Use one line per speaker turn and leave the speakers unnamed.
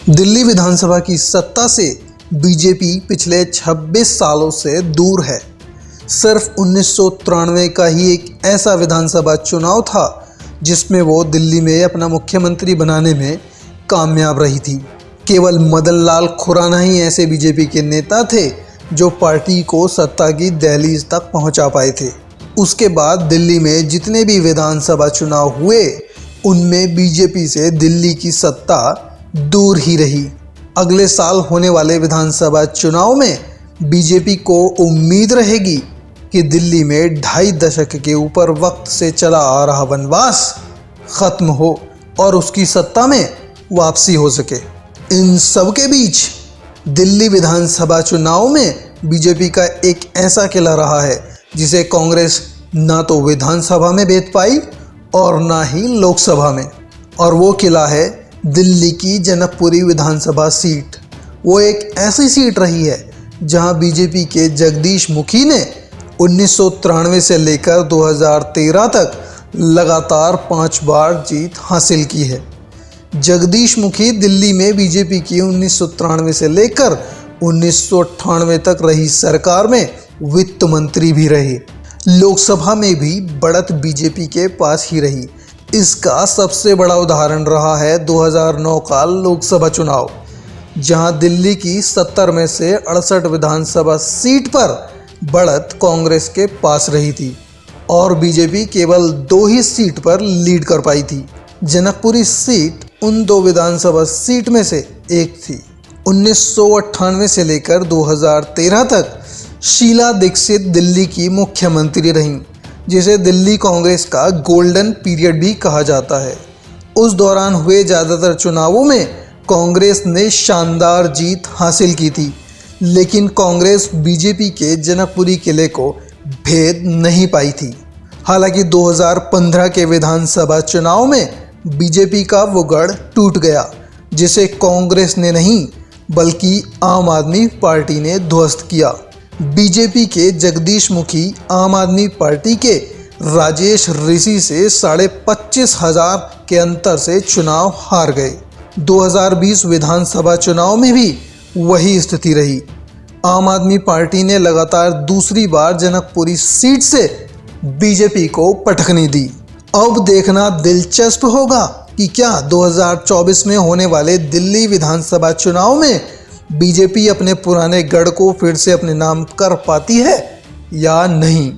दिल्ली विधानसभा की सत्ता से बीजेपी पिछले 26 सालों से दूर है। सिर्फ 1993 का ही एक ऐसा विधानसभा चुनाव था जिसमें वो दिल्ली में अपना मुख्यमंत्री बनाने में कामयाब रही थी। केवल मदन लाल खुराना ही ऐसे बीजेपी के नेता थे जो पार्टी को सत्ता की दहलीज तक पहुंचा पाए थे। उसके बाद दिल्ली में जितने भी विधानसभा चुनाव हुए उनमें बीजेपी से दिल्ली की सत्ता दूर ही रही। अगले साल होने वाले विधानसभा चुनाव में बीजेपी को उम्मीद रहेगी कि दिल्ली में 2.5 दशक के ऊपर वक्त से चला आ रहा वनवास खत्म हो और उसकी सत्ता में वापसी हो सके। इन सब के बीच दिल्ली विधानसभा चुनाव में बीजेपी का एक ऐसा किला रहा है जिसे कांग्रेस ना तो विधानसभा में भेद पाई और ना ही लोकसभा में, और वो किला है दिल्ली की जनकपुरी विधानसभा सीट। वो एक ऐसी सीट रही है जहां बीजेपी के जगदीश मुखी ने 1993 से लेकर 2013 तक लगातार 5 बार जीत हासिल की है। जगदीश मुखी दिल्ली में बीजेपी की 1993 से लेकर 1998 तक रही सरकार में वित्त मंत्री भी रहे। लोकसभा में भी बढ़त बीजेपी के पास ही रही। इसका सबसे बड़ा उदाहरण रहा है 2009 का लोकसभा चुनाव, जहां दिल्ली की 70 में से 68 विधानसभा सीट पर बढ़त कांग्रेस के पास रही थी और बीजेपी केवल 2 ही सीट पर लीड कर पाई थी। जनकपुरी सीट उन 2 विधानसभा सीट में से एक थी। 1998 से लेकर 2013 तक शीला दीक्षित दिल्ली की मुख्यमंत्री रहीं, जिसे दिल्ली कांग्रेस का गोल्डन पीरियड भी कहा जाता है। उस दौरान हुए ज़्यादातर चुनावों में कांग्रेस ने शानदार जीत हासिल की थी, लेकिन कांग्रेस बीजेपी के जनकपुरी किले को भेद नहीं पाई थी। हालांकि 2015 के विधानसभा चुनाव में बीजेपी का वो गढ़ टूट गया, जिसे कांग्रेस ने नहीं बल्कि आम आदमी पार्टी ने ध्वस्त किया। बीजेपी के जगदीश मुखी आम आदमी पार्टी के राजेश ऋषि से 25,500 के अंतर से चुनाव हार गए। 2020 विधानसभा चुनाव में भी वही स्थिति रही। आम आदमी पार्टी ने लगातार दूसरी बार जनकपुरी सीट से बीजेपी को पटखनी दी। अब देखना दिलचस्प होगा कि क्या 2024 में होने वाले दिल्ली विधानसभा चुनाव में बीजेपी अपने पुराने गढ़ को फिर से अपने नाम कर पाती है या नहीं।